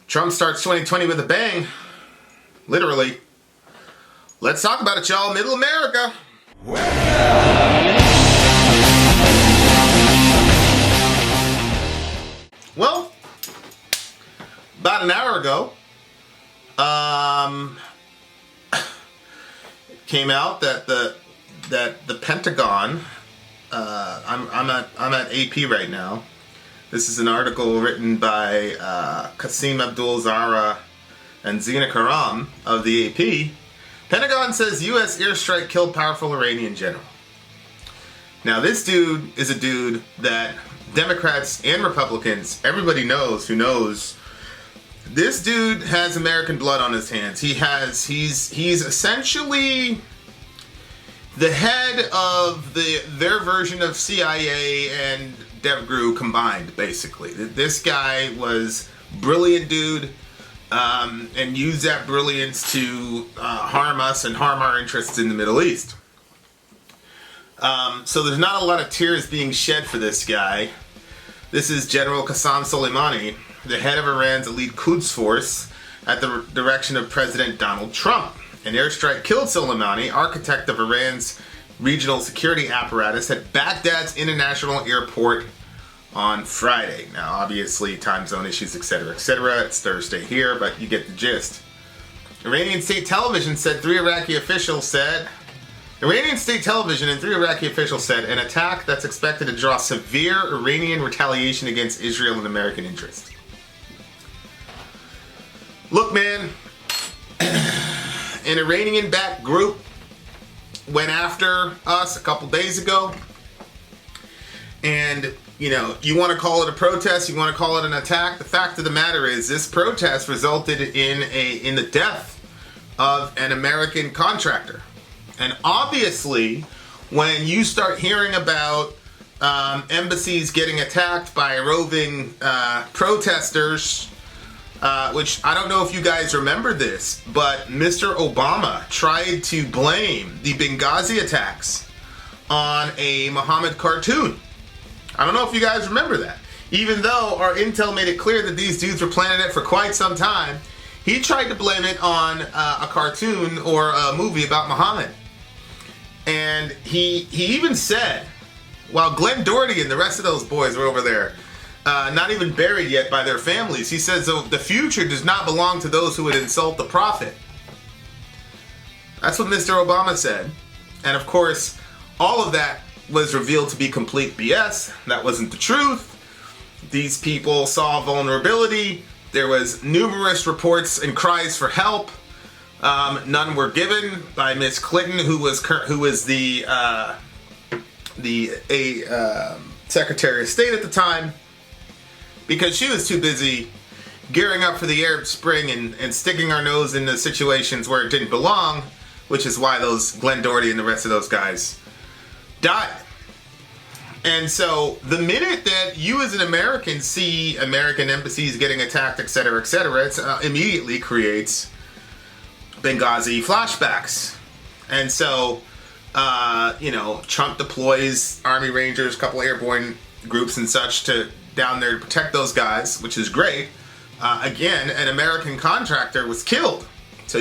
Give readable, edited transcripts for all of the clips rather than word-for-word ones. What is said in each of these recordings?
Trump starts 2020 with a bang. Literally. Let's talk about it, y'all. Middle America. Well, about an hour ago, it came out that the Pentagon. I'm at AP right now. This is an article written by Qasim Abdul-Zahra and Zina Karam of the AP. Pentagon says U.S. airstrike killed powerful Iranian general. Now, this dude is a dude that Democrats and Republicans, everybody knows who knows. This dude has American blood on his hands. He's essentially the head of their version of CIA and DevGru combined, basically. This guy was brilliant dude, and used that brilliance to harm us and harm our interests in the Middle East. So there's not a lot of tears being shed for this guy. This is General Qasem Soleimani, the head of Iran's elite Quds force at the direction of President Donald Trump. An airstrike killed Soleimani, architect of Iran's regional security apparatus, at Baghdad's international airport on Friday. Now, obviously, time zone issues, etc., etc. It's Thursday here, but you get the gist. Iranian state television and three Iraqi officials said an attack that's expected to draw severe Iranian retaliation against Israel and American interests. Look, man, an Iranian-backed group went after us a couple days ago, and you want to call it a protest, you want to call it an attack. The fact of the matter is, this protest resulted in the death of an American contractor. And obviously, when you start hearing about embassies getting attacked by roving protesters, which I don't know if you guys remember this, but Mr. Obama tried to blame the Benghazi attacks on a Muhammad cartoon. I don't know if you guys remember that. Even though our intel made it clear that these dudes were planning it for quite some time, he tried to blame it on a cartoon or a movie about Muhammad. And he even said, while Glenn Doherty and the rest of those boys were over there, not even buried yet by their families, he says, "So the future does not belong to those who would insult the prophet." That's what Mr. Obama said. And of course, all of that was revealed to be complete BS. That wasn't the truth. These people saw vulnerability. There was numerous reports and cries for help. None were given by Miss Clinton, who was the Secretary of State at the time, because she was too busy gearing up for the Arab Spring and sticking our nose into situations where it didn't belong, which is why those Glenn Doherty and the rest of those guys died. And so the minute that you as an American see American embassies getting attacked, etc., etc., it immediately creates Benghazi flashbacks. And so, Trump deploys Army Rangers, a couple airborne groups and such down there to protect those guys, which is great. Again, an American contractor was killed. So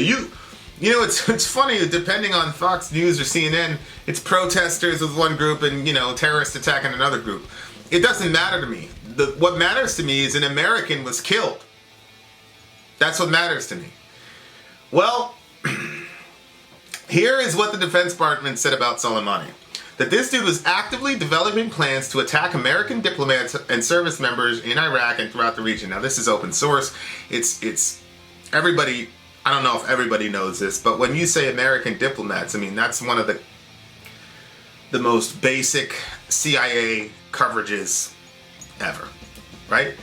it's funny, depending on Fox News or CNN, it's protesters with one group and, terrorists attacking another group. It doesn't matter to me. What matters to me is an American was killed. That's what matters to me. Well, here is what the Defense Department said about Soleimani. That this dude was actively developing plans to attack American diplomats and service members in Iraq and throughout the region. Now, this is open source. It's everybody. I don't know if everybody knows this, but when you say American diplomats, I mean, that's one of the most basic CIA coverages ever, right?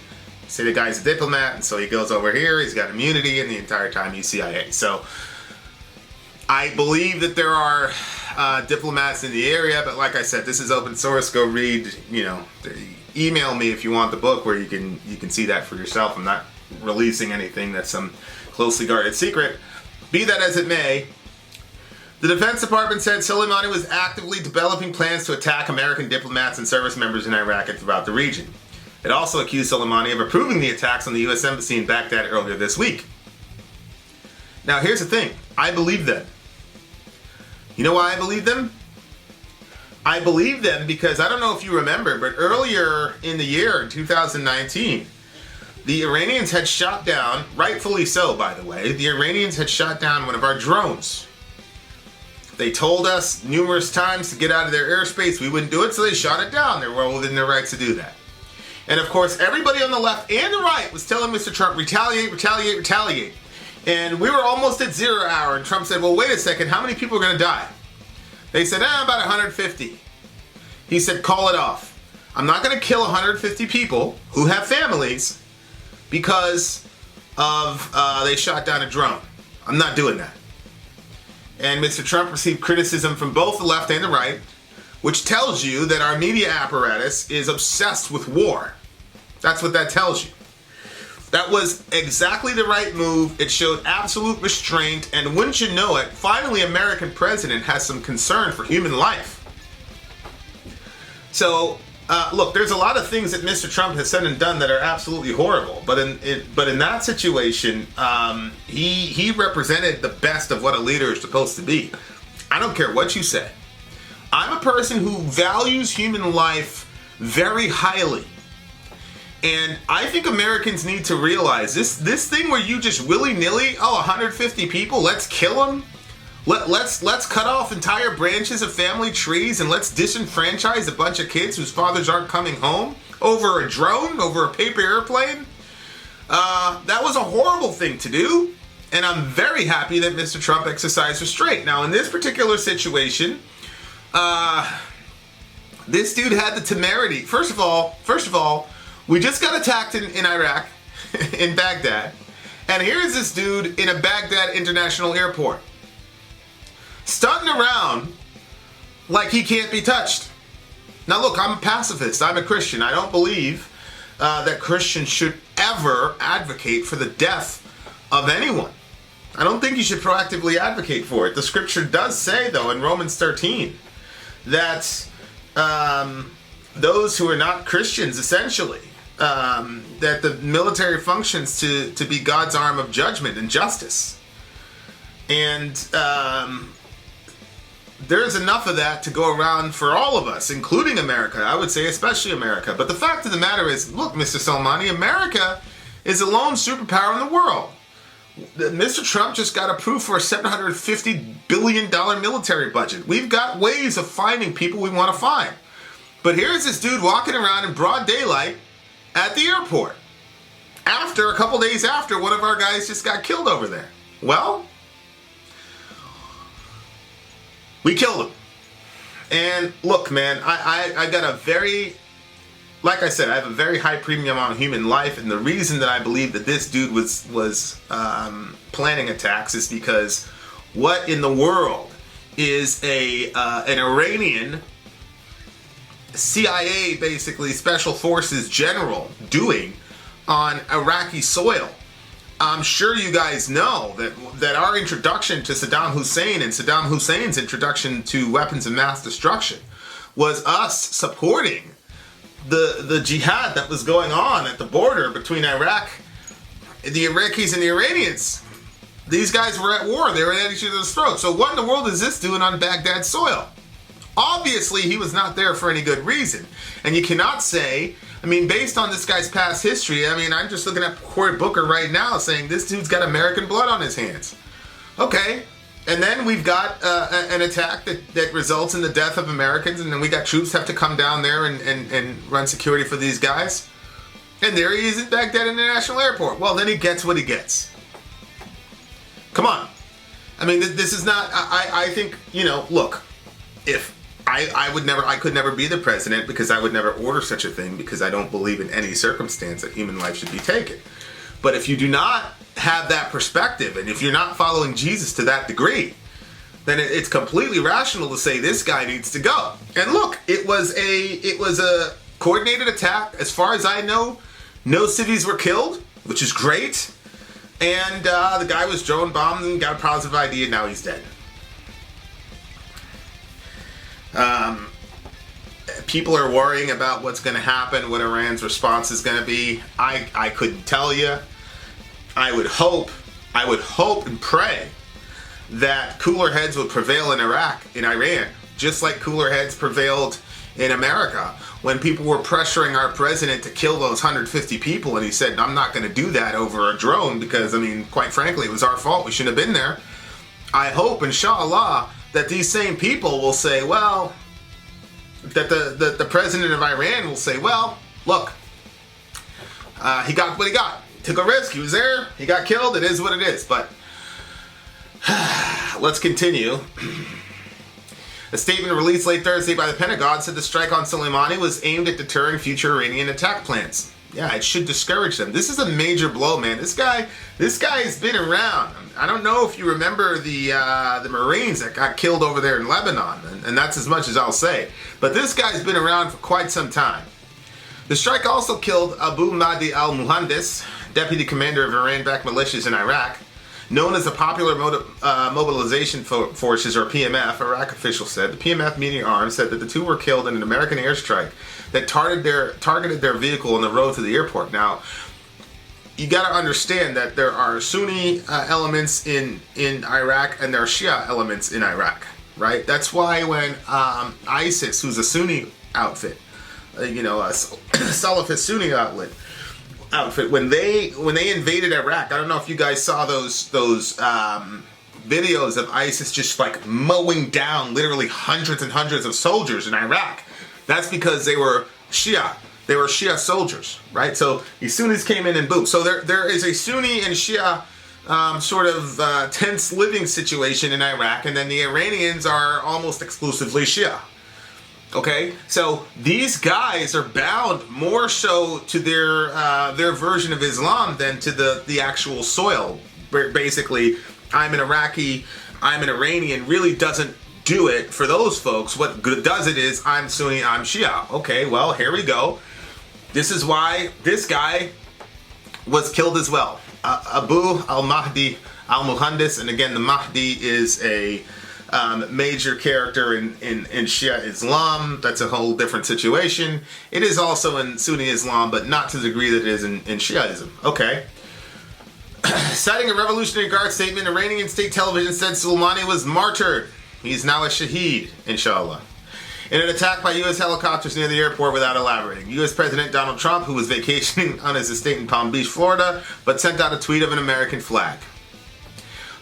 Say the guy's a diplomat, and so he goes over here, he's got immunity, and the entire time he's CIA. So I believe that there are diplomats in the area, but like I said, this is open source. Go read, email me if you want the book where you can see that for yourself. I'm not releasing anything that's some closely guarded secret. Be that as it may, the Defense Department said Soleimani was actively developing plans to attack American diplomats and service members in Iraq and throughout the region. It also accused Soleimani of approving the attacks on the U.S. Embassy in Baghdad earlier this week. Now, here's the thing. I believe them. You know why I believe them? I believe them because I don't know if you remember, but earlier in the year, in 2019, the Iranians had shot down, rightfully so, by the way, the Iranians had shot down one of our drones. They told us numerous times to get out of their airspace. We wouldn't do it, so they shot it down. They were well within their rights to do that. And of course, everybody on the left and the right was telling Mr. Trump, retaliate, retaliate, retaliate. And we were almost at 0 hour, and Trump said, well, wait a second, how many people are going to die? They said, about 150. He said, call it off. I'm not going to kill 150 people who have families because of they shot down a drone. I'm not doing that. And Mr. Trump received criticism from both the left and the right, which tells you that our media apparatus is obsessed with war. That's what that tells you. That was exactly the right move. It showed absolute restraint, and wouldn't you know it, finally American president has some concern for human life. So, look, there's a lot of things that Mr. Trump has said and done that are absolutely horrible, but in that situation, he represented the best of what a leader is supposed to be. I don't care what you say. I'm a person who values human life very highly. And I think Americans need to realize this thing where you just willy-nilly, 150 people, let's kill them. Let's cut off entire branches of family trees and let's disenfranchise a bunch of kids whose fathers aren't coming home over a drone, over a paper airplane. That was a horrible thing to do. And I'm very happy that Mr. Trump exercised restraint. Now, in this particular situation, this dude had the temerity. First of all, we just got attacked in Iraq, in Baghdad. And here's this dude in a Baghdad International Airport, stunting around like he can't be touched. Now look, I'm a pacifist. I'm a Christian. I don't believe that Christians should ever advocate for the death of anyone. I don't think you should proactively advocate for it. The scripture does say, though, in Romans 13, that those who are not Christians, essentially, that the military functions to be God's arm of judgment and justice. And there's enough of that to go around for all of us, including America. I would say especially America. But the fact of the matter is, look, Mr. Soleimani, America is the lone superpower in the world. Mr. Trump just got approved for a $750 billion military budget. We've got ways of finding people we want to find. But here's this dude walking around in broad daylight at the airport, a couple days after one of our guys just got killed over there. Well, we killed him. And look, man, I got a very, like I said, I have a very high premium on human life, and the reason that I believe that this dude was planning attacks is because what in the world is an Iranian CIA, basically special forces general, doing on Iraqi soil? I'm sure you guys know that our introduction to Saddam Hussein and Saddam Hussein's introduction to weapons of mass destruction was us supporting the jihad that was going on at the border between Iraq, the Iraqis and the Iranians. These guys were at war. They were at each other's throats. So what in the world is this doing on Baghdad soil? Obviously, he was not there for any good reason. And you cannot say, I mean, based on this guy's past history, I mean, I'm just looking at Cory Booker right now saying this dude's got American blood on his hands. Okay. And then we've got an attack that results in the death of Americans, and then we got troops have to come down there and run security for these guys. And there he is at Baghdad International Airport. Well, then he gets what he gets. Come on. I mean, this is not, I think, look, if I could never be the president because I would never order such a thing because I don't believe in any circumstance that human life should be taken. But if you do not have that perspective, and if you're not following Jesus to that degree, then it's completely rational to say this guy needs to go. And look, it was a coordinated attack. As far as I know, no civvies were killed, which is great. And the guy was drone bombed and got a positive ID, and now he's dead. people are worrying about what's going to happen, what Iran's response is going to be. I couldn't tell you. I would hope and pray that cooler heads would prevail in Iran, just like cooler heads prevailed in America when people were pressuring our president to kill those 150 people, and he said, I'm not going to do that over a drone because, I mean, quite frankly, it was our fault. We shouldn't have been there. I hope, inshallah, that these same people will say, well, that the president of Iran will say, well, look, he got what he got. Took a risk. He was there. He got killed. It is what it is. But let's continue. A statement released late Thursday by the Pentagon said the strike on Soleimani was aimed at deterring future Iranian attack plans. Yeah, it should discourage them. This is a major blow, man. This guy has been around. I don't know if you remember the Marines that got killed over there in Lebanon, and that's as much as I'll say. But this guy's been around for quite some time. The strike also killed Abu Mahdi al-Muhandis, deputy commander of Iran-backed militias in Iraq. Known as the Popular Mobilization Forces, or PMF, Iraq officials said. The PMF media arm said that the two were killed in an American airstrike that targeted their vehicle on the road to the airport. Now, you got to understand that there are Sunni elements in Iraq and there are Shia elements in Iraq, right? That's why when ISIS, who's a Sunni outfit, a Salafist Sunni outfit, when they invaded Iraq, I don't know if you guys saw those videos of ISIS just like mowing down literally hundreds and hundreds of soldiers in Iraq. That's because they were Shia. They were Shia soldiers, right? So the Sunnis came in and boom. So there is a Sunni and Shia sort of tense living situation in Iraq, and then the Iranians are almost exclusively Shia. Okay, so these guys are bound more so to their version of Islam than to the actual soil. Basically, I'm an Iraqi, I'm an Iranian really doesn't do it for those folks. What does it is I'm Sunni, I'm Shia. Okay, well, here we go. This is why this guy was killed as well. Abu al-Mahdi al-Muhandis, and again, the Mahdi is a major character in Shia Islam. That's a whole different situation. It is also in Sunni Islam, but not to the degree that it is in Shiaism. Okay. Citing a Revolutionary Guard statement, Iranian state television said Soleimani was martyred. He's now a shaheed, inshallah, in an attack by U.S. helicopters near the airport without elaborating. U.S. President Donald Trump, who was vacationing on his estate in Palm Beach, Florida, but sent out a tweet of an American flag.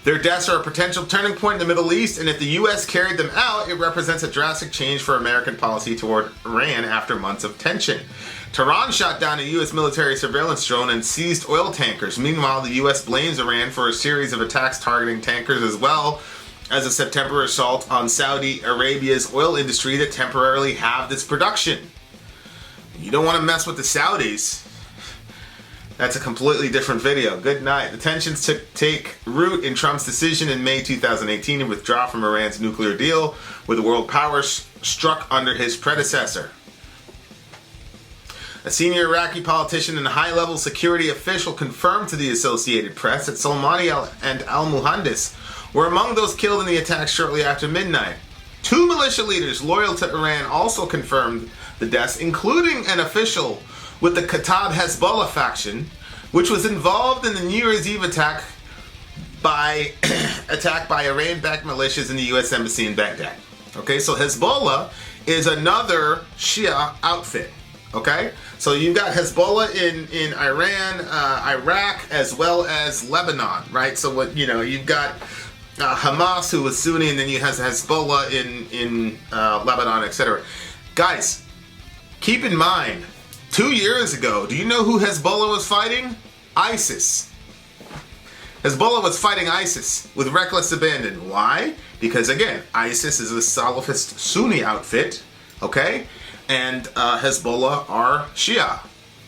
Their deaths are a potential turning point in the Middle East, and if the U.S. carried them out, it represents a drastic change for American policy toward Iran after months of tension. Tehran shot down a U.S. military surveillance drone and seized oil tankers. Meanwhile, the U.S. blames Iran for a series of attacks targeting tankers as well as a September assault on Saudi Arabia's oil industry that temporarily halved its production. You don't want to mess with the Saudis. That's a completely different video. Good night. The tensions take root in Trump's decision in May 2018 to withdraw from Iran's nuclear deal with the world powers struck under his predecessor. A senior Iraqi politician and a high-level security official confirmed to the Associated Press that Soleimani and al-Muhandis were among those killed in the attack shortly after midnight. Two militia leaders loyal to Iran also confirmed the deaths, including an official with the Kataib Hezbollah faction, which was involved in the New Year's Eve attack by Iran-backed militias in the U.S. Embassy in Baghdad. Okay, so Hezbollah is another Shia outfit. Okay, so you've got Hezbollah in Iran, Iraq, as well as Lebanon, right? So you've got Hamas, who was Sunni, and then you have Hezbollah in Lebanon, etc. Guys, keep in mind, 2 years ago, do you know who Hezbollah was fighting? ISIS. Hezbollah was fighting ISIS with reckless abandon. Why? Because again, ISIS is a Salafist Sunni outfit, okay? And Hezbollah are Shia.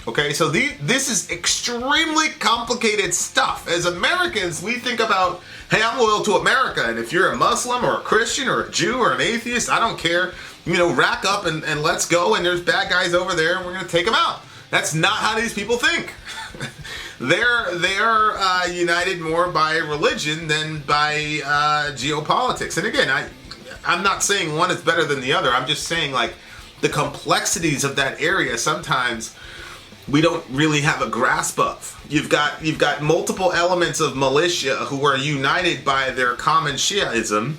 Okay, so this is extremely complicated stuff. As Americans, we think about, hey, I'm loyal to America, and if you're a Muslim or a Christian or a Jew or an atheist, I don't care. Rack up and let's go, and there's bad guys over there, and we're going to take them out. That's not how these people think. They are united more by religion than by geopolitics. And again, I'm not saying one is better than the other. I'm just saying, like, the complexities of that area sometimes we don't really have a grasp of. You've got multiple elements of militia who are united by their common Shiaism,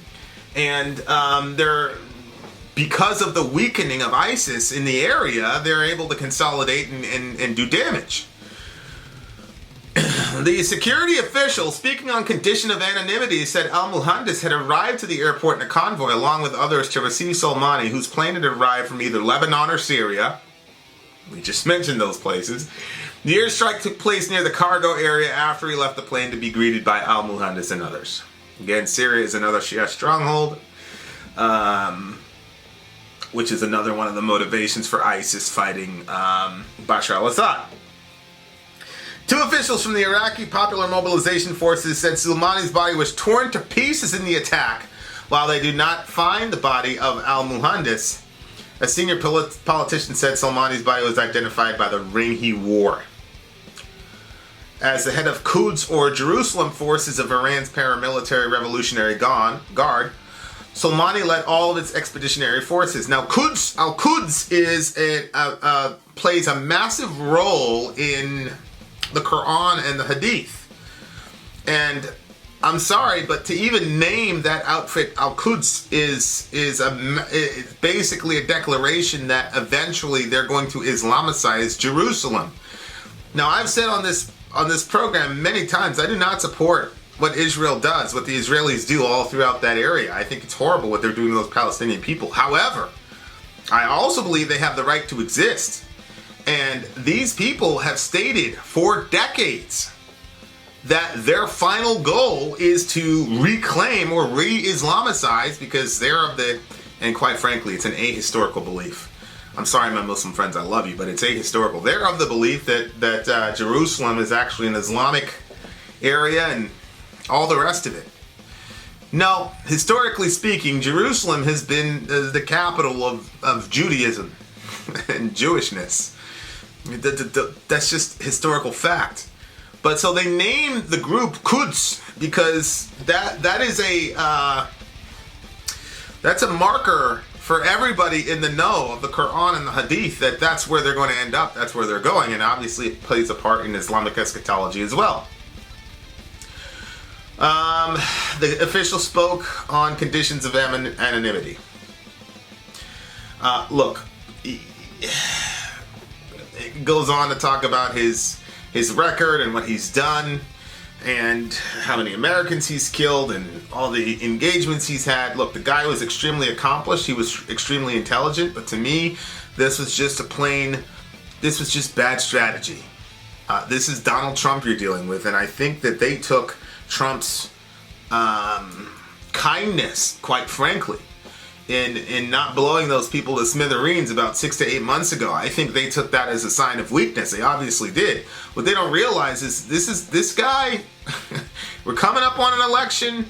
and because of the weakening of ISIS in the area, they're able to consolidate and do damage. The security official, speaking on condition of anonymity, said al-Muhandis had arrived to the airport in a convoy along with others to receive Soleimani, whose plane had arrived from either Lebanon or Syria. We just mentioned those places. The airstrike took place near the cargo area after he left the plane to be greeted by al-Muhandis and others. Again, Syria is another Shia stronghold, which is another one of the motivations for ISIS fighting Bashar al-Assad. Two officials from the Iraqi Popular Mobilization Forces said Soleimani's body was torn to pieces in the attack. While they do not find the body of al-Muhandis, a senior politician said Soleimani's body was identified by the ring he wore. As the head of Quds, or Jerusalem forces of Iran's paramilitary revolutionary guard, Soleimani led all of its expeditionary forces. Now, Al-Quds is plays a massive role in the Quran and the Hadith. And I'm sorry, but to even name that outfit Al-Quds is basically a declaration that eventually they're going to Islamicize Jerusalem. Now, I've said on this program many times, I do not support what Israel does, what the Israelis do all throughout that area. I think it's horrible what they're doing to those Palestinian people. However, I also believe they have the right to exist. And these people have stated for decades that their final goal is to reclaim or re-Islamicize, because they're of the, and quite frankly, it's an ahistorical belief. I'm sorry, my Muslim friends, I love you, but it's ahistorical. They're of the belief that Jerusalem is actually an Islamic area and all the rest of it. No, historically speaking, Jerusalem has been the capital of Judaism and Jewishness. That's just historical fact. But so they named the group Quds because that is that's a marker for everybody in the know of the Quran and the Hadith that's where they're going to end up. That's where they're going, and obviously it plays a part in Islamic eschatology as well. The official spoke on conditions of anonymity. Look, it goes on to talk about his record and what he's done and how many Americans he's killed and all the engagements he's had. Look, the guy was extremely accomplished. He was extremely intelligent, but to me, this was just bad strategy. This is Donald Trump you're dealing with, and I think that they took Trump's kindness, quite frankly, in not blowing those people to smithereens about 6 to 8 months ago. I think they took that as a sign of weakness. They obviously did. What they don't realize is this guy, we're coming up on an election.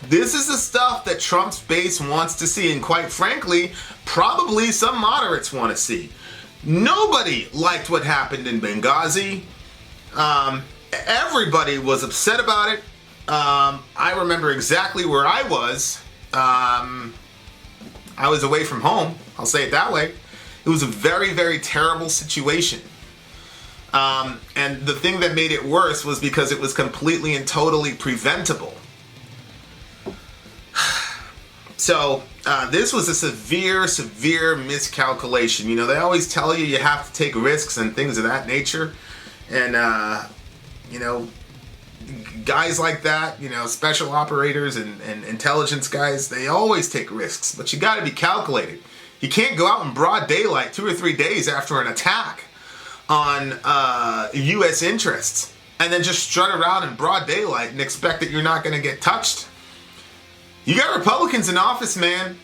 This is the stuff that Trump's base wants to see, and quite frankly, probably some moderates want to see. Nobody liked what happened in Benghazi. Everybody was upset about it. I remember exactly where I was. I was away from home, I'll say it that way. It was a very, very terrible situation. And the thing that made it worse was because it was completely and totally preventable. So, this was a severe, severe miscalculation. You know, they always tell you have to take risks and things of that nature. And, you know, guys like that, you know, special operators and intelligence guys, they always take risks, but you got to be calculated. You can't go out in broad daylight 2 or 3 days after an attack on U.S. interests and then just strut around in broad daylight and expect that you're not going to get touched. You got Republicans in office, man.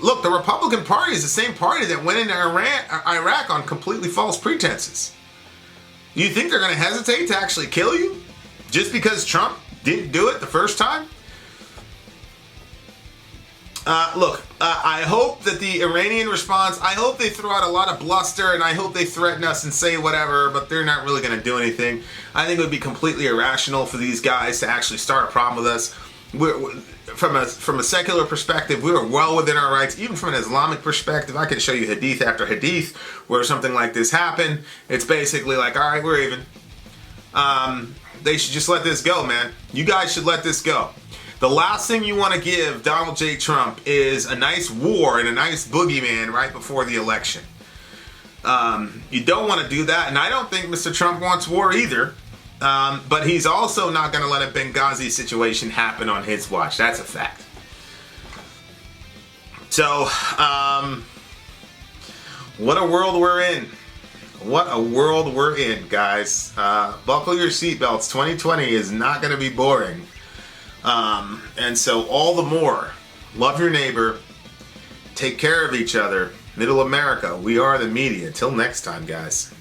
Look, the Republican Party is the same party that went into Iraq on completely false pretenses. You think they're going to hesitate to actually kill you just because Trump didn't do it the first time? I hope that the Iranian response, I hope they throw out a lot of bluster, and I hope they threaten us and say whatever, but they're not really going to do anything. I think it would be completely irrational for these guys to actually start a problem with us. from a secular perspective, we are well within our rights. Even from an Islamic perspective, I can show you hadith after hadith where something like this happened. It's basically like, all right, we're even. They should just let this go, man. You guys should let this go. The last thing you want to give Donald J. Trump is a nice war and a nice boogeyman right before the election. You don't want to do that, and I don't think Mr. Trump wants war either. But he's also not going to let a Benghazi situation happen on his watch. That's a fact. So, what a world we're in. What a world we're in, guys. Buckle your seatbelts. 2020 is not going to be boring. And so all the more, love your neighbor. Take care of each other. Middle America, we are the media. Till next time, guys.